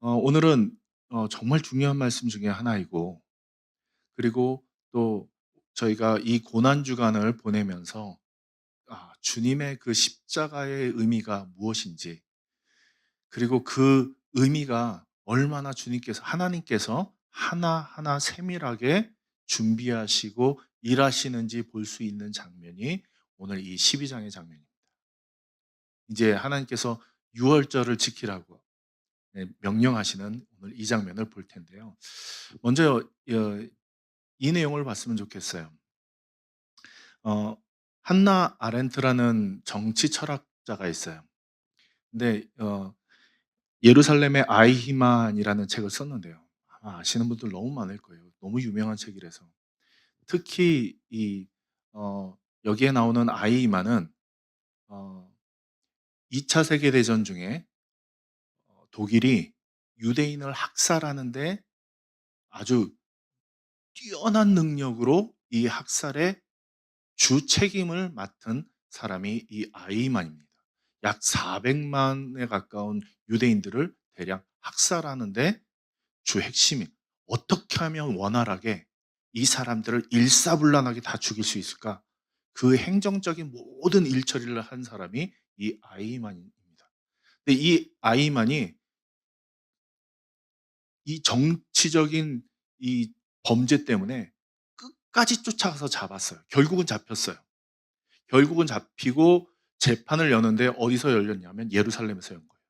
오늘은 정말 중요한 말씀 중에 하나이고, 그리고 또 저희가 이 고난 주간을 보내면서 주님의 그 십자가의 의미가 무엇인지, 그리고 그 의미가 얼마나 하나님께서 하나하나 세밀하게 준비하시고 일하시는지 볼 수 있는 장면이 오늘 이 12장의 장면입니다. 이제 하나님께서 유월절을 지키라고 명령하시는 오늘 이 장면을 볼 텐데요. 먼저 이 내용을 봤으면 좋겠어요. 어 한나 아렌트라는 정치 철학자가 있어요. 근데 예루살렘의 아이히만이라는 책을 썼는데요. 아마 아시는 분들 너무 많을 거예요. 너무 유명한 책이라서. 특히 여기에 나오는 아이히만은 어 2차 세계 대전 중에 독일이 유대인을 학살하는데 아주 뛰어난 능력으로 이 학살에 주 책임을 맡은 사람이 이 아이만입니다. 약 400만에 가까운 유대인들을 대량 학살하는데 주 핵심이 어떻게 하면 원활하게 이 사람들을 일사불란하게 다 죽일 수 있을까? 그 행정적인 모든 일처리를 한 사람이 이 아이만입니다. 근데 이 아이만이 이 정치적인 이 범죄 때문에 끝까지 쫓아가서 잡았어요. 결국은 잡혔어요. 결국은 잡히고 재판을 여는데 어디서 열렸냐면 예루살렘에서 연 거예요.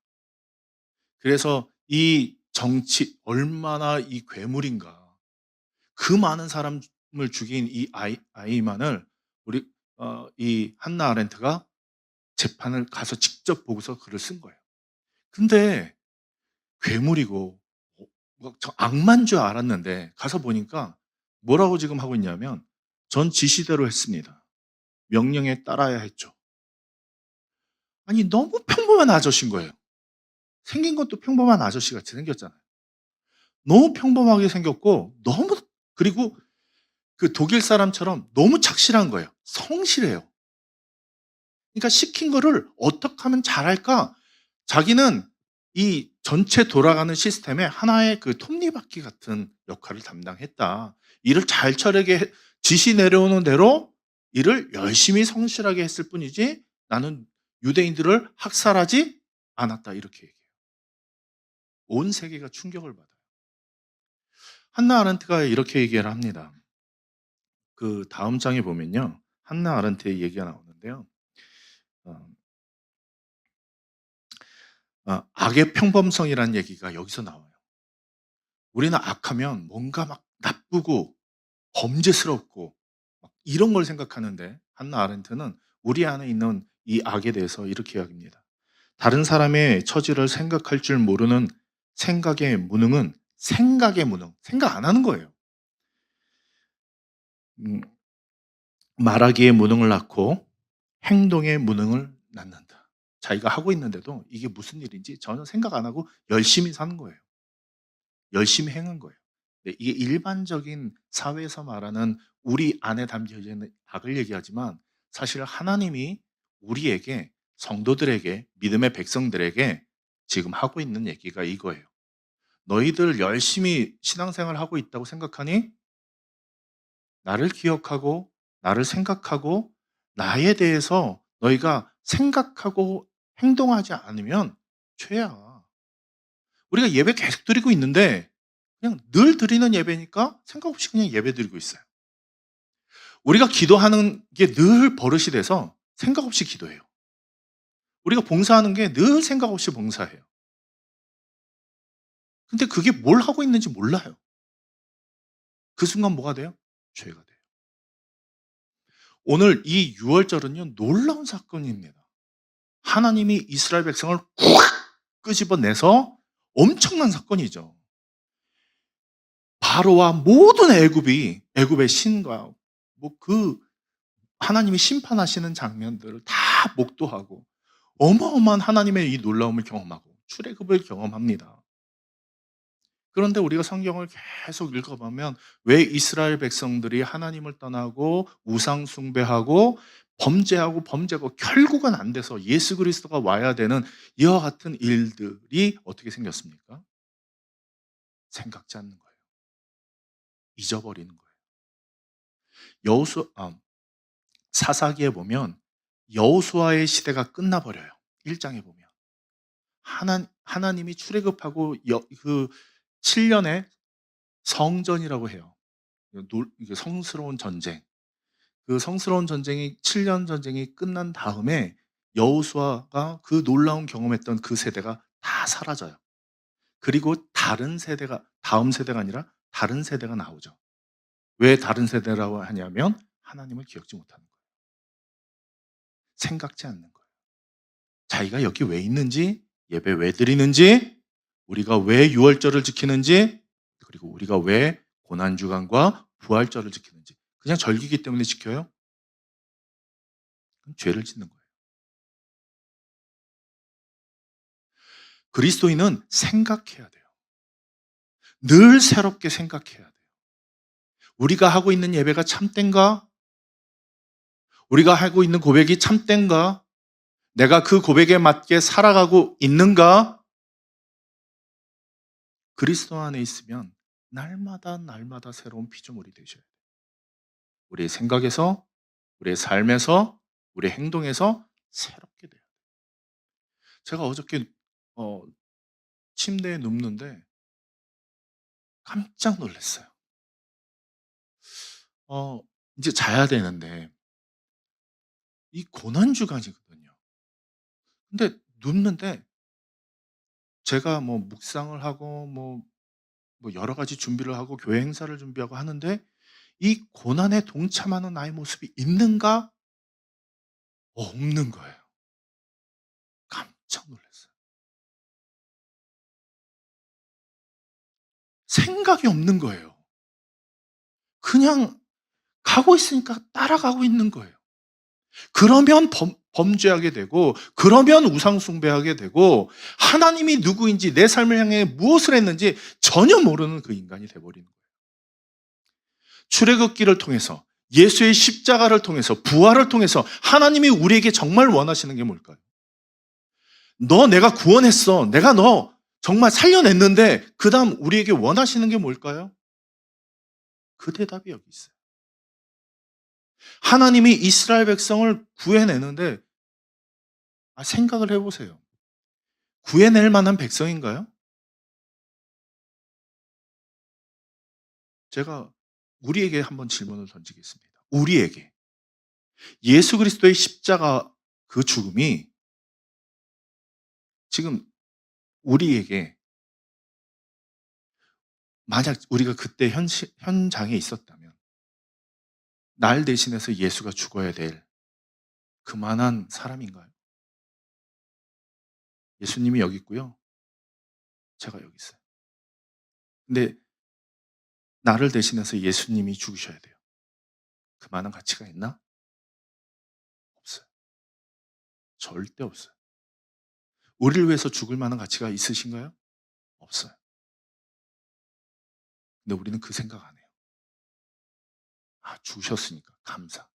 그래서 이 정치 얼마나 이 괴물인가. 그 많은 사람을 죽인 이 아이만을 우리 이 한나 아렌트가 재판을 가서 직접 보고서 글을 쓴 거예요. 근데 괴물이고 저 악마인 줄 알았는데 가서 보니까 뭐라고 지금 하고 있냐면 전 지시대로 했습니다. 명령에 따라야 했죠. 아니 너무 평범한 아저씨인 거예요. 생긴 것도 평범한 아저씨 같이 생겼잖아요. 너무 평범하게 생겼고 너무 그리고 그 독일 사람처럼 너무 착실한 거예요. 성실해요. 그러니까 시킨 거를 어떻게 하면 잘할까? 자기는 이 전체 돌아가는 시스템의 하나의 그 톱니바퀴 같은 역할을 담당했다. 일을 잘 처리하게 지시 내려오는 대로 일을 열심히 성실하게 했을 뿐이지 나는 유대인들을 학살하지 않았다. 이렇게 얘기해요. 온 세계가 충격을 받아요. 한나 아렌트가 이렇게 얘기를 합니다. 그 다음 장에 보면요. 한나 아렌트의 얘기가 나오는데요. 어, 악의 평범성이라는 얘기가 여기서 나와요. 우리는 악하면 뭔가 막 나쁘고 범죄스럽고 막 이런 걸 생각하는데 한나 아렌트는 우리 안에 있는 이 악에 대해서 이렇게 이야기합니다. 다른 사람의 처지를 생각할 줄 모르는 생각의 무능은 생각의 무능, 생각 안 하는 거예요. 음, 말하기의 무능을 낳고 행동의 무능을 낳는다. 자기가 하고 있는데도 이게 무슨 일인지 전혀 생각 안 하고 열심히 사는 거예요. 열심히 행한 거예요. 네, 이게 일반적인 사회에서 말하는 우리 안에 담겨 있는 악을 얘기하지만 사실 하나님이 우리에게 성도들에게 믿음의 백성들에게 지금 하고 있는 얘기가 이거예요. 너희들 열심히 신앙생활 하고 있다고 생각하니 나를 기억하고 나를 생각하고 나에 대해서 너희가 생각하고 행동하지 않으면 죄야. 우리가 예배 계속 드리고 있는데 그냥 늘 드리는 예배니까 생각 없이 그냥 예배 드리고 있어요. 우리가 기도하는 게 늘 버릇이 돼서 생각 없이 기도해요. 우리가 봉사하는 게 늘 생각 없이 봉사해요. 근데 그게 뭘 하고 있는지 몰라요. 그 순간 뭐가 돼요? 죄가 돼요. 오늘 이 유월절은요, 놀라운 사건입니다. 하나님이 이스라엘 백성을 콱 끄집어내서 엄청난 사건이죠. 바로와 모든 애굽의 신과 그 하나님이 심판하시는 장면들을 다 목도하고 어마어마한 하나님의 이 놀라움을 경험하고 출애굽을 경험합니다. 그런데 우리가 성경을 계속 읽어보면 왜 이스라엘 백성들이 하나님을 떠나고 우상 숭배하고 범죄하고 결국은 안 돼서 예수 그리스도가 와야 되는 이와 같은 일들이 어떻게 생겼습니까? 생각지 않는 거예요. 잊어버리는 거예요. 여호수 사사기에 보면 여호수아의 시대가 끝나버려요. 1장에 보면 하나님이 출애굽하고 그 7년의 성전이라고 해요. 이게 성스러운 전쟁. 그 성스러운 전쟁이 7년 전쟁이 끝난 다음에 여호수아가 그 놀라운 경험했던 그 세대가 다 사라져요. 그리고 다음 세대가 아니라 다른 세대가 나오죠. 왜 다른 세대라고 하냐면 하나님을 기억지 못하는 거예요. 생각지 않는 거예요. 자기가 여기 왜 있는지, 예배 왜 드리는지, 우리가 왜 유월절을 지키는지, 그리고 우리가 왜 고난주간과 부활절을 지키는지. 그냥 절기기 때문에 지켜요? 그럼 죄를 짓는 거예요. 그리스도인은 생각해야 돼요. 늘 새롭게 생각해야 돼요. 우리가 하고 있는 예배가 참된가? 우리가 하고 있는 고백이 참된가? 내가 그 고백에 맞게 살아가고 있는가? 그리스도 안에 있으면 날마다 새로운 피조물이 되셔야 돼요. 우리의 생각에서, 우리의 삶에서, 우리의 행동에서 새롭게 돼요. 제가 어저께 어, 침대에 눕는데 깜짝 놀랐어요. 어, 이제 자야 되는데 이 고난주간이거든요. 근데 눕는데 제가 뭐 묵상을 하고 뭐 여러 가지 준비를 하고 교회 행사를 준비하고 하는데 이 고난에 동참하는 나의 모습이 있는가? 없는 거예요. 깜짝 놀랐어요. 생각이 없는 거예요. 그냥 가고 있으니까 따라가고 있는 거예요. 그러면 범죄하게 되고, 그러면 우상숭배하게 되고, 하나님이 누구인지, 내 삶을 향해 무엇을 했는지 전혀 모르는 그 인간이 돼버리는 거예요. 출애굽기를 통해서, 예수의 십자가를 통해서, 부활을 통해서 하나님이 우리에게 정말 원하시는 게 뭘까요? 내가 구원했어. 내가 너 정말 살려냈는데 그 다음 우리에게 원하시는 게 뭘까요? 그 대답이 여기 있어요. 하나님이 이스라엘 백성을 구해내는데 생각을 해보세요. 구해낼 만한 백성인가요? 제가 우리에게 한번 질문을 던지겠습니다. 우리에게 예수 그리스도의 십자가 그 죽음이 지금 우리에게 만약 우리가 그때 현장에 있었다면 날 대신해서 예수가 죽어야 될 그만한 사람인가요? 예수님이 여기 있고요. 제가 여기 있어요. 근데 나를 대신해서 예수님이 죽으셔야 돼요. 그만한 가치가 있나? 없어요. 절대 없어요. 우리를 위해서 죽을 만한 가치가 있으신가요? 없어요. 근데 우리는 그 생각 안 해요. 죽으셨으니까 감사.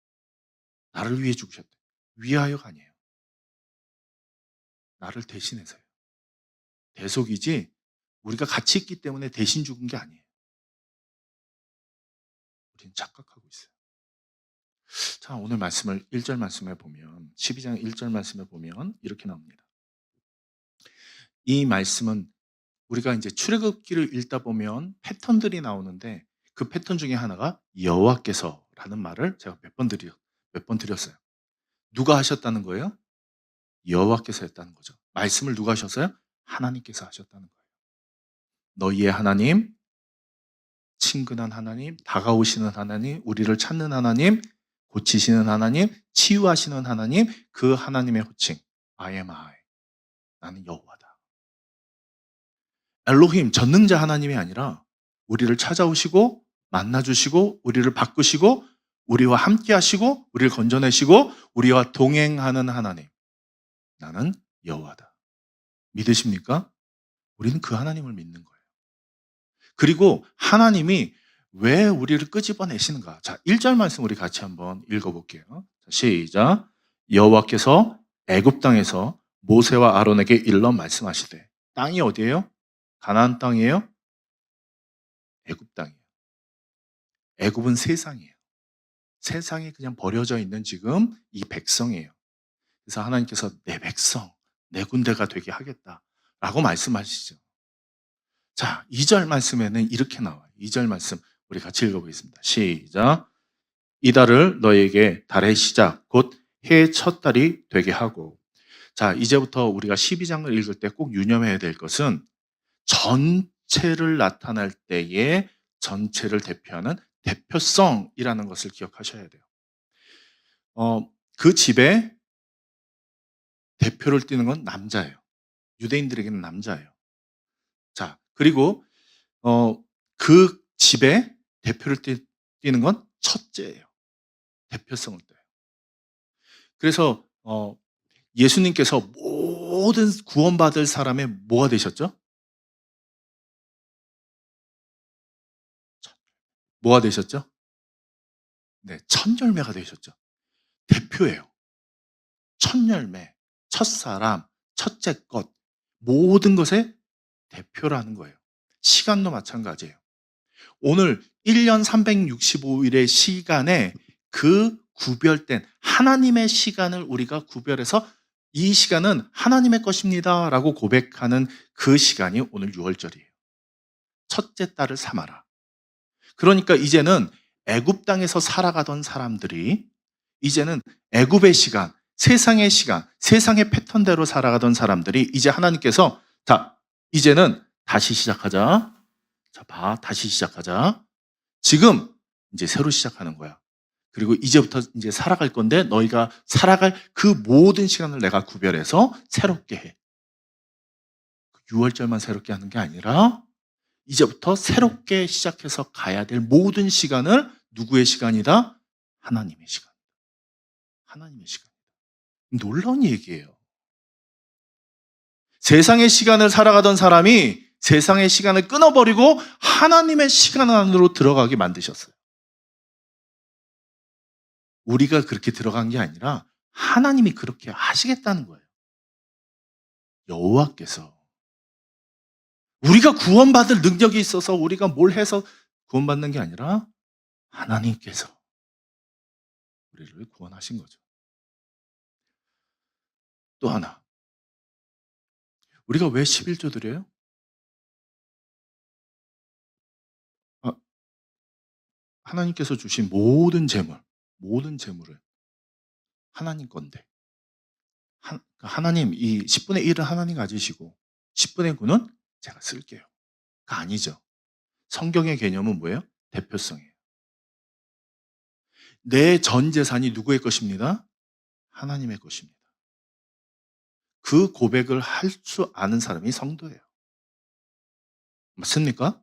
나를 위해 죽으셨대. 위하여가 아니에요. 나를 대신해서요. 대속이지 우리가 같이 있기 때문에 대신 죽은 게 아니에요. 우리는 착각하고 있어요. 자, 오늘 말씀을 1절 말씀에 보면 12장 1절 말씀에 보면 이렇게 나옵니다. 이 말씀은 우리가 이제 출애굽기를 읽다 보면 패턴들이 나오는데 그 패턴 중에 하나가 여호와께서라는 말을 제가 몇 번 드렸어요. 누가 하셨다는 거예요? 여호와께서 했다는 거죠. 말씀을 누가 하셨어요? 하나님께서 하셨다는 거예요. 너희의 하나님, 친근한 하나님, 다가오시는 하나님, 우리를 찾는 하나님, 고치시는 하나님, 치유하시는 하나님, 그 하나님의 호칭 I am I. 나는 여호와다. 엘로힘, 전능자 하나님이 아니라 우리를 찾아오시고 만나주시고 우리를 바꾸시고 우리와 함께 하시고 우리를 건져내시고 우리와 동행하는 하나님. 나는 여호와다. 믿으십니까? 우리는 그 하나님을 믿는 거예요. 그리고 하나님이 왜 우리를 끄집어내시는가? 자, 1절 말씀 우리 같이 한번 읽어볼게요. 시작. 여호와께서 애굽 땅에서 모세와 아론에게 일러 말씀하시되 땅이 어디예요? 가나안 땅이에요? 애굽 땅이에요. 애굽은 세상이에요. 세상에 그냥 버려져 있는 지금 이 백성이에요. 그래서 하나님께서 내 백성, 내 군대가 되게 하겠다라고 말씀하시죠. 자, 2절 말씀에는 이렇게 나와요. 2절 말씀 우리 같이 읽어보겠습니다. 시작. 이달을 너에게 달의 시작 곧 해의 첫 달이 되게 하고. 자, 이제부터 우리가 12장을 읽을 때 꼭 유념해야 될 것은 전체를 나타날 때의 전체를 대표하는 대표성이라는 것을 기억하셔야 돼요. 그 집에 대표를 띠는 건 남자예요. 유대인들에게는 남자예요. 자, 그리고 그 집에 대표를 띠는 건 첫째예요. 대표성을 띠요. 그래서 예수님께서 모든 구원받을 사람의 뭐가 되셨죠? 뭐가 되셨죠? 네, 첫 열매가 되셨죠. 대표예요. 첫 열매, 첫사람, 첫째 것, 모든 것의 대표라는 거예요. 시간도 마찬가지예요. 오늘 1년 365일의 시간에 그 구별된 하나님의 시간을 우리가 구별해서 이 시간은 하나님의 것입니다 라고 고백하는 그 시간이 오늘 6월절이에요. 첫째 딸을 삼아라. 그러니까 이제는 애굽 땅에서 살아가던 사람들이 이제는 애굽의 시간, 세상의 시간, 세상의 패턴대로 살아가던 사람들이 이제 하나님께서 자, 이제는 다시 시작하자. 자, 다시 시작하자. 지금 이제 새로 시작하는 거야. 그리고 이제부터 이제 살아갈 건데 너희가 살아갈 그 모든 시간을 내가 구별해서 새롭게 해. 6월절만 새롭게 하는 게 아니라 이제부터 새롭게 시작해서 가야 될 모든 시간을 누구의 시간이다? 하나님의 시간. 하나님의 시간. 놀라운 얘기예요. 세상의 시간을 살아가던 사람이 세상의 시간을 끊어버리고 하나님의 시간 안으로 들어가게 만드셨어요. 우리가 그렇게 들어간 게 아니라 하나님이 그렇게 하시겠다는 거예요. 여호와께서 우리가 구원받을 능력이 있어서 우리가 뭘 해서 구원받는 게 아니라 하나님께서 우리를 구원하신 거죠. 또 하나, 우리가 왜 11조 드려요? 아, 하나님께서 주신 모든 재물을 하나님 건데 하나님 이 10분의 1은 하나님 가지시고 10분의 9는 제가 쓸게요. 가 아니죠. 성경의 개념은 뭐예요? 대표성이에요. 내 전 재산이 누구의 것입니다? 하나님의 것입니다. 그 고백을 할 줄 아는 사람이 성도예요. 맞습니까?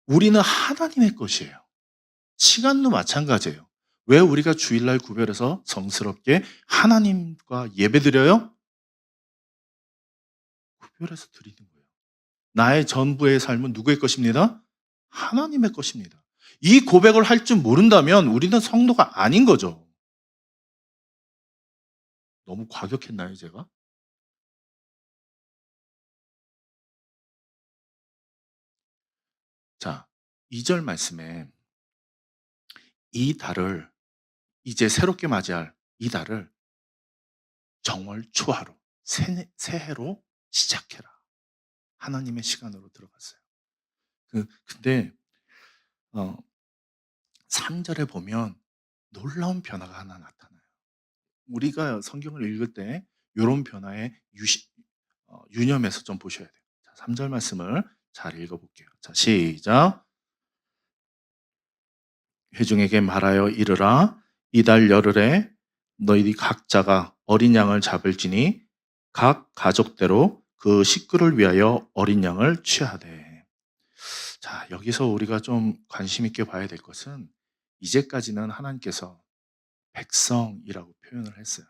우리는 하나님의 것이에요. 시간도 마찬가지예요. 왜 우리가 주일날 구별해서 성스럽게 하나님과 예배드려요? 구별해서 드리는 거예요. 나의 전부의 삶은 누구의 것입니다? 하나님의 것입니다. 이 고백을 할 줄 모른다면 우리는 성도가 아닌 거죠. 너무 과격했나요, 제가? 자, 2절 말씀에 이 달을 이제 새롭게 맞이할 이 달을 정월 초하루 새해로 시작해라. 하나님의 시간으로 들어갔어요. 근데 3절에 보면 놀라운 변화가 하나 나타나요. 우리가 성경을 읽을 때 이런 변화에 유념해서 좀 보셔야 돼요. 자, 3절 말씀을 잘 읽어볼게요. 자, 시작. 회중에게 말하여 이르라. 이달 열흘에 너희들이 각자가 어린 양을 잡을지니 각 가족대로 그 식구를 위하여 어린 양을 취하되. 자, 여기서 우리가 좀 관심 있게 봐야 될 것은 이제까지는 하나님께서 백성이라고 표현을 했어요.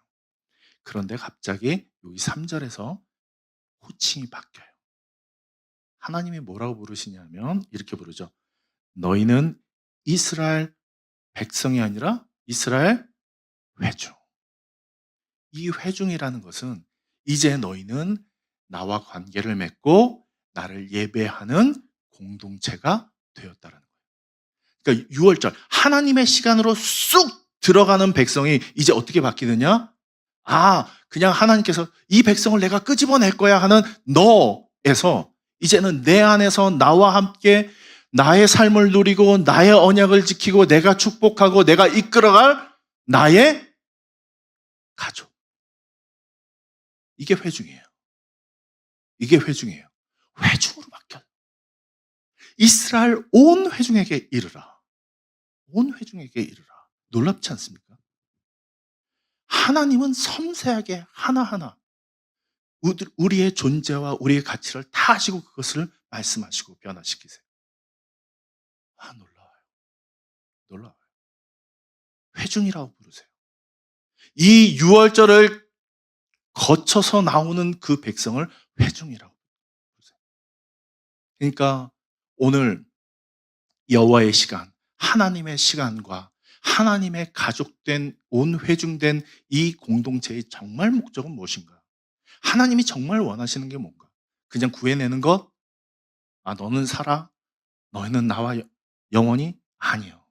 그런데 갑자기 여기 3절에서 호칭이 바뀌어요. 하나님이 뭐라고 부르시냐면 이렇게 부르죠. 너희는 이스라엘 백성이 아니라 이스라엘 회중. 이 회중이라는 것은 이제 너희는 나와 관계를 맺고 나를 예배하는 공동체가 되었다라는 거예요. 그러니까 유월절 하나님의 시간으로 쑥 들어가는 백성이 이제 어떻게 바뀌느냐? 그냥 하나님께서 이 백성을 내가 끄집어낼 거야 하는 너에서 이제는 내 안에서 나와 함께 나의 삶을 누리고 나의 언약을 지키고 내가 축복하고 내가 이끌어갈 나의 가족. 이게 회중이에요. 이게 회중이에요. 회중으로 바뀌어요. 이스라엘 온 회중에게 이르라. 온 회중에게 이르라. 놀랍지 않습니까? 하나님은 섬세하게 하나하나 우리의 존재와 우리의 가치를 다 아시고 그것을 말씀하시고 변화시키세요. 놀라워요. 놀라워요. 회중이라고 부르세요. 이 유월절을 거쳐서 나오는 그 백성을 회중이라고 부르세요. 그러니까 오늘 여호와의 시간, 하나님의 시간과 하나님의 가족된 온 회중된 이 공동체의 정말 목적은 무엇인가? 하나님이 정말 원하시는 게 뭔가? 그냥 구해내는 것? 너는 살아? 너희는 나와 영원히? 아니요.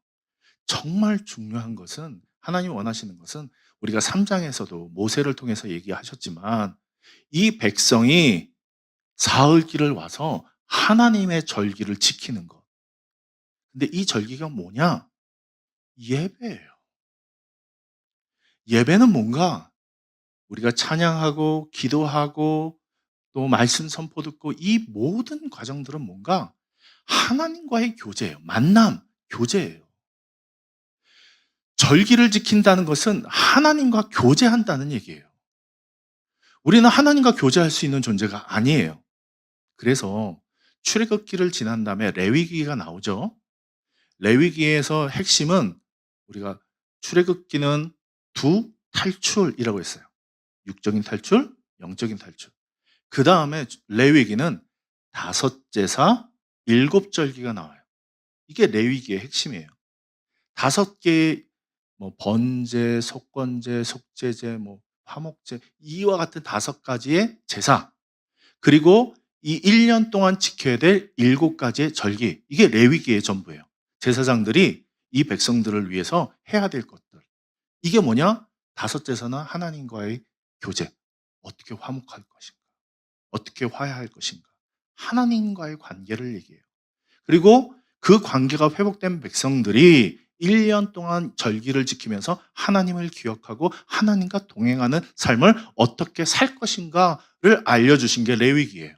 정말 중요한 것은 하나님이 원하시는 것은 우리가 3장에서도 모세를 통해서 얘기하셨지만 이 백성이 사흘길을 와서 하나님의 절기를 지키는 것. 근데 이 절기가 뭐냐? 예배예요. 예배는 뭔가 우리가 찬양하고 기도하고 또 말씀 선포 듣고 이 모든 과정들은 뭔가 하나님과의 교제예요. 만남, 교제예요. 절기를 지킨다는 것은 하나님과 교제한다는 얘기예요. 우리는 하나님과 교제할 수 있는 존재가 아니에요. 그래서 출애굽기를 지난 다음에 레위기가 나오죠. 레위기에서 핵심은 우리가 출애굽기는 두 탈출이라고 했어요. 육적인 탈출, 영적인 탈출. 그 다음에 레위기는 5제사, 7절기가 나와요. 이게 레위기의 핵심이에요. 5개의 번제, 속건제, 속죄제, 화목제 이와 같은 5가지의 제사 그리고 이 1년 동안 지켜야 될 7가지의 절기 이게 레위기의 전부예요. 제사장들이 이 백성들을 위해서 해야 될 것들 이게 뭐냐? 5제사는 하나님과의 교제 어떻게 화목할 것인가 어떻게 화해할 것인가 하나님과의 관계를 얘기해요. 그리고 그 관계가 회복된 백성들이 1년 동안 절기를 지키면서 하나님을 기억하고 하나님과 동행하는 삶을 어떻게 살 것인가를 알려주신 게 레위기예요.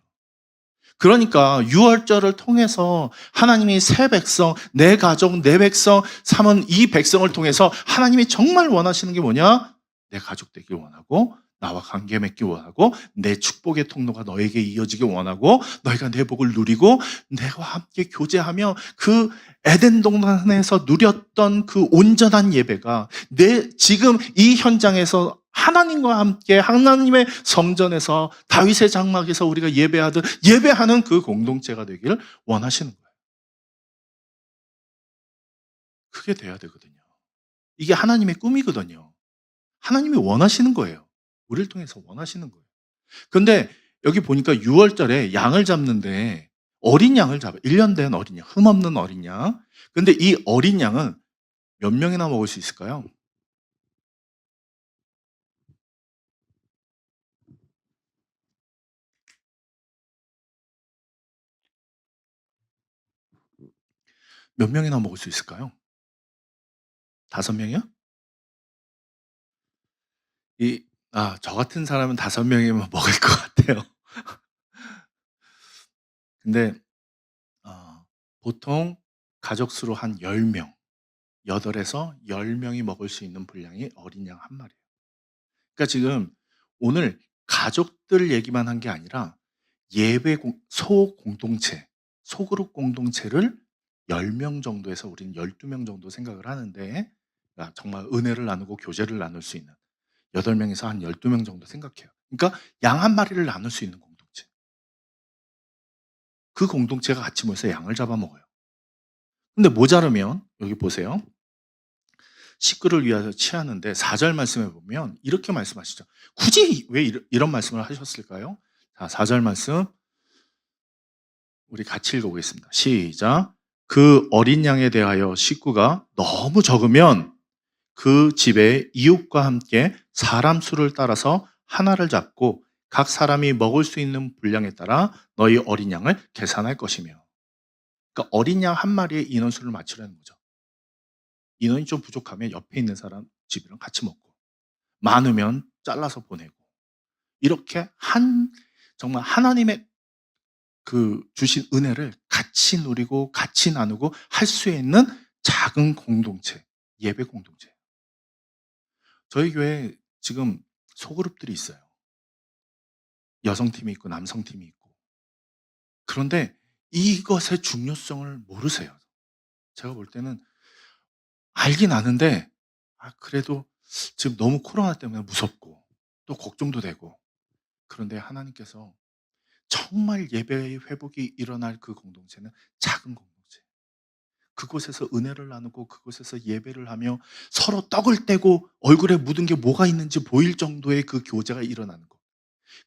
그러니까 유월절을 통해서 하나님이 새 백성, 내 가족, 내 백성 삼은 이 백성을 통해서 하나님이 정말 원하시는 게 뭐냐? 내 가족 되길 원하고 나와 관계 맺기 원하고 내 축복의 통로가 너에게 이어지길 원하고 너희가 내 복을 누리고 내가 함께 교제하며 그 에덴 동산에서 누렸던 그 온전한 예배가 내 지금 이 현장에서 하나님과 함께 하나님의 성전에서 다윗의 장막에서 우리가 예배하듯 예배하는 그 공동체가 되기를 원하시는 거예요. 그게 돼야 되거든요. 이게 하나님의 꿈이거든요. 하나님이 원하시는 거예요. 우리를 통해서 원하시는 거예요. 그런데 여기 보니까 6월절에 양을 잡는데 어린 양을 잡아요. 1년 된 어린 양, 흠없는 어린 양. 근데 이 어린 양은 몇 명이나 먹을 수 있을까요? 몇 명이나 먹을 수 있을까요? 5명이요? 저 같은 사람은 5명이면 먹을 것 같아요. 근데 보통 가족 수로 한 10명, 8에서 10명이 먹을 수 있는 분량이 어린 양 한 마리예요. 그러니까 지금 오늘 가족들 얘기만 한 게 아니라 예배 소공동체, 소그룹 공동체를 10명 정도에서 우리는 12명 정도 생각을 하는데 정말 은혜를 나누고 교제를 나눌 수 있는 8명에서 한 12명 정도 생각해요. 그러니까 양 한 마리를 나눌 수 있는 공동체. 그 공동체가 같이 모여서 양을 잡아먹어요. 근데 모자르면 여기 보세요. 식구를 위하여 취하는데 4절 말씀에 보면 이렇게 말씀하시죠. 굳이 왜 이런 말씀을 하셨을까요? 자, 4절 말씀 우리 같이 읽어보겠습니다. 시작. 그 어린 양에 대하여 식구가 너무 적으면 그 집의 이웃과 함께 사람 수를 따라서 하나를 잡고 각 사람이 먹을 수 있는 분량에 따라 너희 어린 양을 계산할 것이며. 그러니까 어린 양 한 마리의 인원수를 맞추라는 거죠. 인원이 좀 부족하면 옆에 있는 사람 집이랑 같이 먹고, 많으면 잘라서 보내고, 이렇게 정말 하나님의 그 주신 은혜를 같이 누리고 같이 나누고 할 수 있는 작은 공동체, 예배 공동체. 저희 교회에 지금 소그룹들이 있어요. 여성팀이 있고 남성팀이 있고. 그런데 이것의 중요성을 모르세요. 제가 볼 때는 알긴 아는데, 그래도 지금 너무 코로나 때문에 무섭고 또 걱정도 되고. 그런데 하나님께서 정말 예배의 회복이 일어날 그 공동체는 작은 공동체. 그곳에서 은혜를 나누고 그곳에서 예배를 하며 서로 떡을 떼고 얼굴에 묻은 게 뭐가 있는지 보일 정도의 그 교제가 일어나는 것.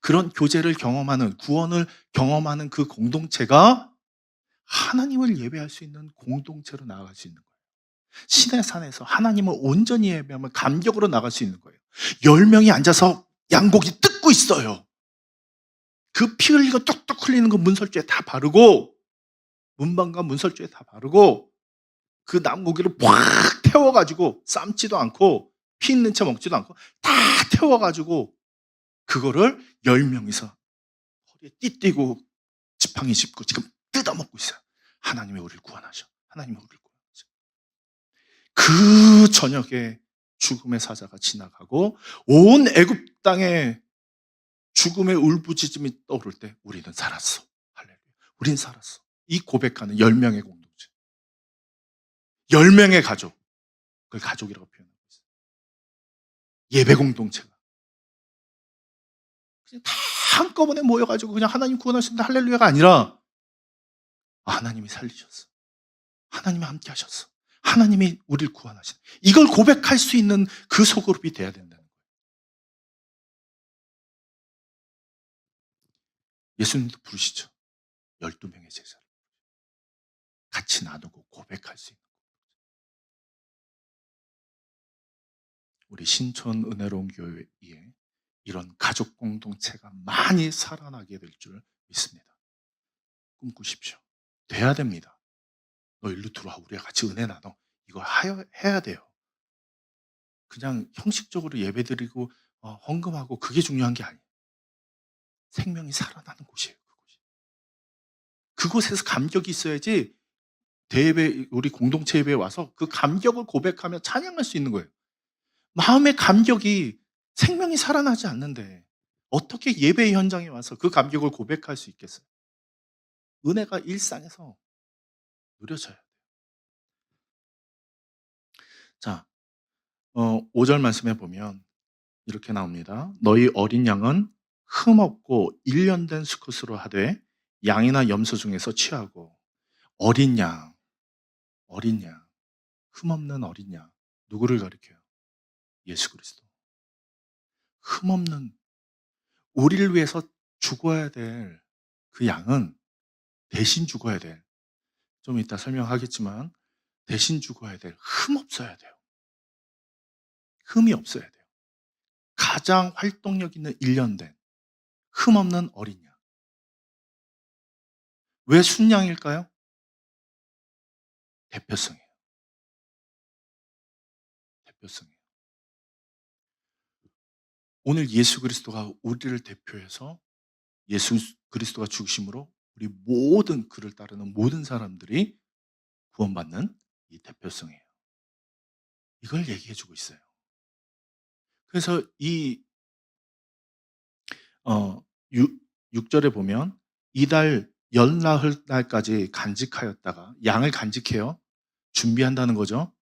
그런 교제를 경험하는, 구원을 경험하는 그 공동체가 하나님을 예배할 수 있는 공동체로 나아갈 수 있는 거예요. 신의 산에서 하나님을 온전히 예배하면 감격으로 나갈 수 있는 거예요. 10명이 앉아서 양고기 뜯고 있어요. 그 피 흘리고 뚝뚝 흘리는 거 문설주에 다 바르고, 문방과 문설주에 다 바르고, 그 남은 고기를 팍 태워가지고 삶지도 않고 피 있는 채 먹지도 않고 다 태워가지고 그거를 10명이서 허리에 띠띠고 지팡이 짚고 지금 뜯어먹고 있어요. 하나님이 우리를 구원하셔. 하나님이 우리를 구원하셔. 그 저녁에 죽음의 사자가 지나가고 온 애굽 땅에 죽음의 울부짖음이 떠오를 때 우리는 살았어. 할렐루야. 우린 살았어. 이 고백하는 10명의 공동체. 10명의 가족. 그걸 가족이라고 표현하고 있어요. 예배 공동체가. 그냥 다 한꺼번에 모여가지고 그냥 하나님 구원하신다 할렐루야가 아니라, 하나님이 살리셨어. 하나님이 함께 하셨어. 하나님이 우리를 구원하신다. 이걸 고백할 수 있는 그 소그룹이 돼야 된다는 거예요. 예수님도 부르시죠. 12명의 제자를. 같이 나누고 고백할 수 있는. 우리 신촌 은혜로운 교회에 이런 가족 공동체가 많이 살아나게 될 줄 믿습니다. 꿈꾸십시오. 돼야 됩니다. 너 일로 들어와. 우리가 같이 은혜 나눠. 이거 해야 돼요. 그냥 형식적으로 예배드리고 헌금하고 그게 중요한 게 아니에요. 생명이 살아나는 곳이에요. 그곳이. 그곳에서 감격이 있어야지 대예배, 우리 공동체 예배에 와서 그 감격을 고백하며 찬양할 수 있는 거예요. 마음의 감격이 생명이 살아나지 않는데 어떻게 예배 현장에 와서 그 감격을 고백할 수 있겠어요? 은혜가 일상에서 누려져야 돼요. 자, 5절 말씀해 보면 이렇게 나옵니다. 너희 어린 양은 흠없고 일련된 수컷으로 하되 양이나 염소 중에서 취하고. 어린 양, 어린 양, 흠없는 어린 양. 누구를 가리켜요? 예수 그리스도. 흠없는, 우리를 위해서 죽어야 될 그 양은 대신 죽어야 될, 좀 이따 설명하겠지만 대신 죽어야 될, 흠없어야 돼요. 흠이 없어야 돼요. 가장 활동력 있는 일련된 흠없는 어린 양. 왜 순양일까요? 대표성이에요. 대표성이에요. 오늘 예수 그리스도가 우리를 대표해서 예수 그리스도가 죽으심으로 우리 모든 그를 따르는 모든 사람들이 구원받는 이 대표성이에요. 이걸 얘기해 주고 있어요. 그래서 이 어, 6절에 보면 이달 연나흘 날까지 간직하였다가, 양을 간직해요. 준비한다는 거죠.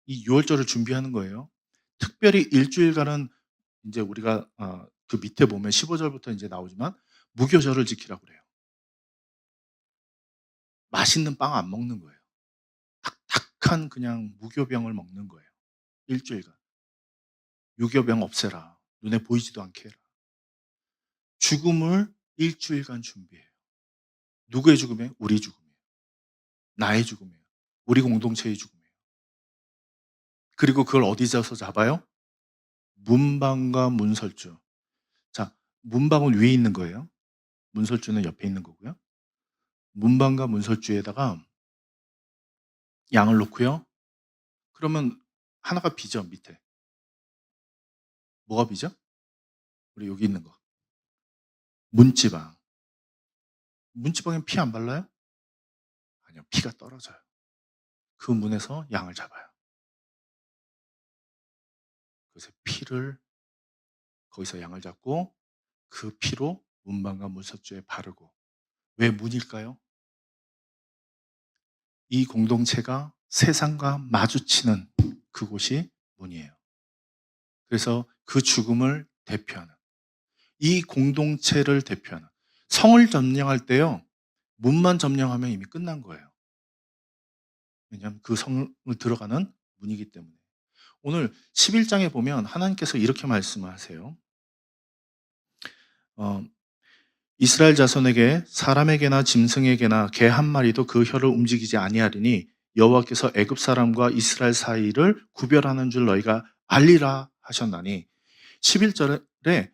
이 6월절을 준비하는 거예요. 특별히 일주일간은 이제 우리가 그 밑에 보면 15절부터 이제 나오지만 무교절을 지키라고 그래요. 맛있는 빵 안 먹는 거예요. 딱딱한 그냥 무교병을 먹는 거예요. 일주일간. 유교병 없애라. 눈에 보이지도 않게 해라. 죽음을 일주일간 준비해요. 누구의 죽음이에요? 우리 죽음이에요. 나의 죽음이에요. 우리 공동체의 죽음이에요. 그리고 그걸 어디서 잡아요? 문방과 문설주. 자, 문방은 위에 있는 거예요. 문설주는 옆에 있는 거고요. 문방과 문설주에다가 양을 놓고요. 그러면 하나가 비죠, 밑에. 뭐가 비죠? 우리 여기 있는 거. 문지방. 문지방엔 피 안 발라요? 아니요, 피가 떨어져요. 그 문에서 양을 잡아요. 그래서 피를 거기서 양을 잡고 그 피로 문방과 문설주에 바르고. 왜 문일까요? 이 공동체가 세상과 마주치는 그곳이 문이에요. 그래서 그 죽음을 대표하는, 이 공동체를 대표하는, 성을 점령할 때요, 문만 점령하면 이미 끝난 거예요. 왜냐하면 그 성을 들어가는 문이기 때문에. 오늘 11장에 보면 하나님께서 이렇게 말씀하세요. 어, 이스라엘 자손에게 사람에게나 짐승에게나 개 한 마리도 그 혀를 움직이지 아니하리니 여호와께서 애굽 사람과 이스라엘 사이를 구별하는 줄 너희가 알리라 하셨나니. 11절에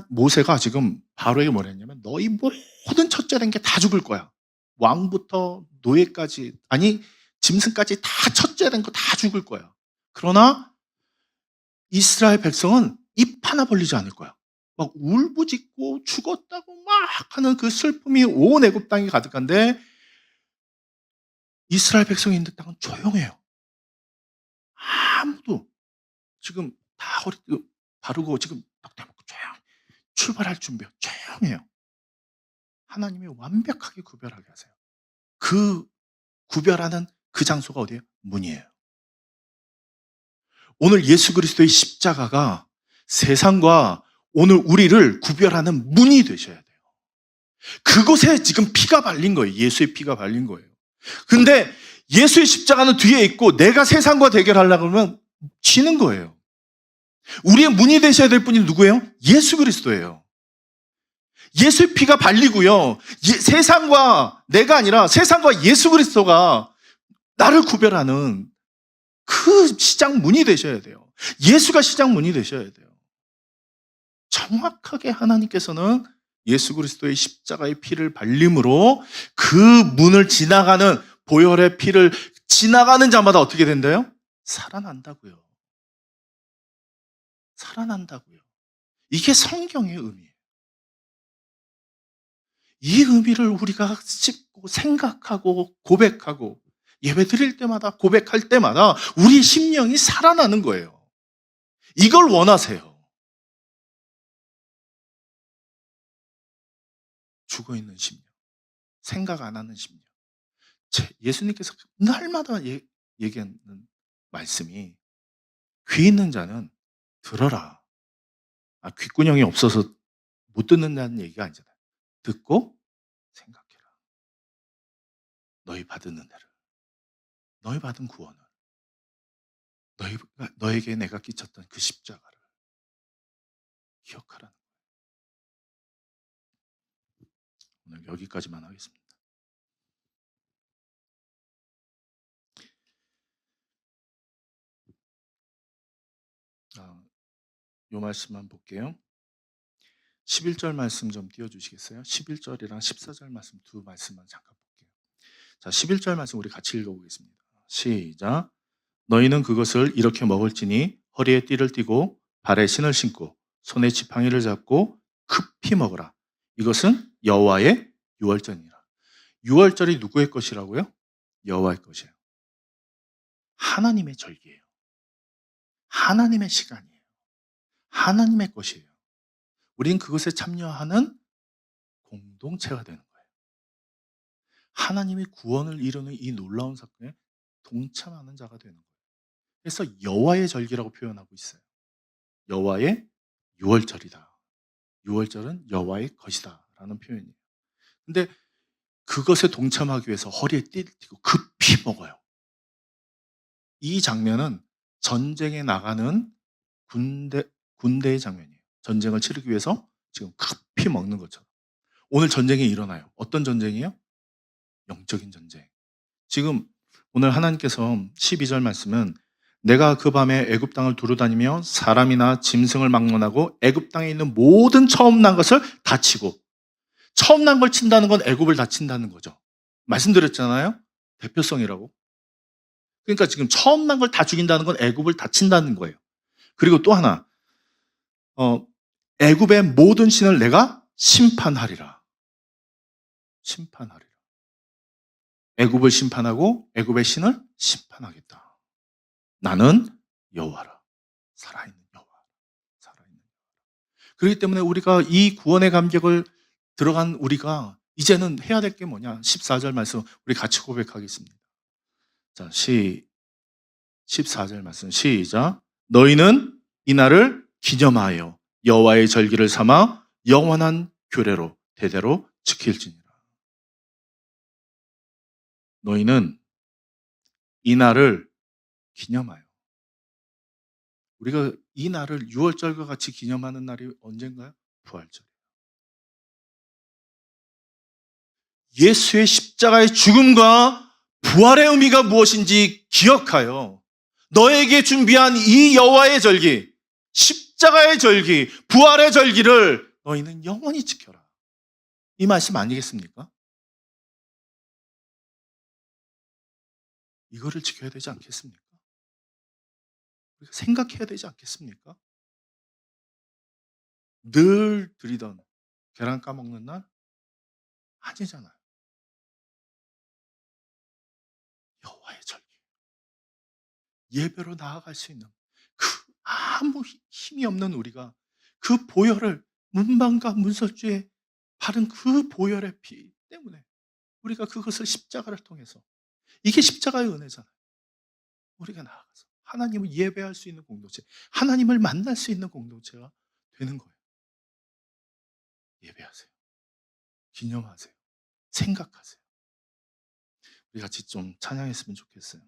모세가 지금 바로에게 뭐라 했냐면 너희 모든 첫째 된 게 다 죽을 거야. 왕부터 노예까지, 아니 짐승까지 다 첫째 된 거 다 죽을 거야. 그러나 이스라엘 백성은 입 하나 벌리지 않을 거야. 막 울부짖고 죽었다고 막 하는 그 슬픔이 온 애굽 땅이 가득한데 이스라엘 백성이 있는 땅은 조용해요. 아무도 지금 다 허리 바르고 지금 덕대 먹고 조용. 출발할 준비요. 조용해요. 하나님이 완벽하게 구별하게 하세요. 그 구별하는 그 장소가 어디예요? 문이에요. 오늘 예수 그리스도의 십자가가 세상과 오늘 우리를 구별하는 문이 되셔야 돼요. 그곳에 지금 피가 발린 거예요. 예수의 피가 발린 거예요. 근데 예수의 십자가는 뒤에 있고 내가 세상과 대결하려고 하면 지는 거예요. 우리의 문이 되셔야 될 분이 누구예요? 예수 그리스도예요. 예수의 피가 발리고요. 세상과 내가 아니라 세상과 예수 그리스도가 나를 구별하는 그 시장 문이 되셔야 돼요. 예수가 시장 문이 되셔야 돼요. 정확하게 하나님께서는 예수 그리스도의 십자가의 피를 발림으로 그 문을 지나가는 보혈의 피를 지나가는 자마다 어떻게 된대요? 살아난다고요. 살아난다고요. 이게 성경의 의미예요. 이 의미를 우리가 짚고 생각하고 고백하고 예배 드릴 때마다 고백할 때마다 우리 심령이 살아나는 거예요. 이걸 원하세요. 죽어있는 심령, 생각 안 하는 심령. 예수님께서 날마다 얘기하는 말씀이 귀 있는 자는 들어라. 귓구녕이 없어서 못 듣는다는 얘기가 아니잖아요. 듣고 생각해라. 너희 받은 은혜를, 너희 받은 구원을, 너에게 내가 끼쳤던 그 십자가를 기억하라는 거예요. 오늘 여기까지만 하겠습니다. 이 말씀만 볼게요. 11절 말씀 좀 띄워주시겠어요? 11절이랑 14절 말씀 두 말씀만 잠깐 볼게요. 자, 11절 말씀 우리 같이 읽어보겠습니다. 시작. 너희는 그것을 이렇게 먹을지니 허리에 띠를 띠고 발에 신을 신고 손에 지팡이를 잡고 급히 먹으라. 이것은 여호와의 유월절이라. 유월절이 누구의 것이라고요? 여호와의 것이에요. 하나님의 절기예요. 하나님의 시간이에요. 하나님의 것이에요. 우린 그것에 참여하는 공동체가 되는 거예요. 하나님이 구원을 이루는 이 놀라운 사건에 동참하는 자가 되는 거예요. 그래서 여호와의 절기라고 표현하고 있어요. 여호와의 유월절이다. 유월절은 여호와의 것이다 라는 표현이에요. 근데 그것에 동참하기 위해서 허리에 띠를 띠고 급히 먹어요. 이 장면은 전쟁에 나가는 군대의 장면이에요. 전쟁을 치르기 위해서 지금 급히 먹는 것처럼. 오늘 전쟁이 일어나요. 어떤 전쟁이요? 영적인 전쟁. 지금 오늘 하나님께서 12절 말씀은 내가 그 밤에 애굽 땅을 두루다니며 사람이나 짐승을 막론하고 애굽 땅에 있는 모든 처음 난 것을 다 치고, 처음 난 걸 친다는 건 애굽을 다 친다는 거죠. 말씀드렸잖아요. 대표성이라고. 그러니까 지금 처음 난 걸 다 죽인다는 건 애굽을 다 친다는 거예요. 그리고 또 하나, 애굽의 모든 신을 내가 심판하리라. 심판하리라. 애굽을 심판하고 애굽의 신을 심판하겠다. 나는 여호와라. 살아있는 여호와. 살아있는. 그렇기 때문에 우리가 이 구원의 감격을 들어간 우리가 이제는 해야 될 게 뭐냐? 14절 말씀 우리 같이 고백하겠습니다. 자, 14절 말씀 시작. 너희는 이날을 기념하여 여호와의 절기를 삼아 영원한 규례로 대대로 지킬지니라. 너희는 이날을 기념하여. 우리가 이 날을 6월절과 같이 기념하는 날이 언젠가요? 부활절. 예수의 십자가의 죽음과 부활의 의미가 무엇인지 기억하여 너에게 준비한 이 여호와의 절기, 십자가의 절기, 부활의 절기를 너희는 영원히 지켜라. 이 말씀 아니겠습니까? 이거를 지켜야 되지 않겠습니까? 우리가 생각해야 되지 않겠습니까? 늘 드리던 계란 까먹는 날 아니잖아요. 여호와의 절기. 예배로 나아갈 수 있는 그 아무 힘이 없는 우리가 그 보혈을 문방과 문설주에 바른 그 보혈의 피 때문에 우리가 그것을 십자가를 통해서 이게 십자가의 은혜잖아요. 우리가 나아가서 하나님을 예배할 수 있는 공동체, 하나님을 만날 수 있는 공동체가 되는 거예요. 예배하세요. 기념하세요. 생각하세요. 우리 같이 좀 찬양했으면 좋겠어요.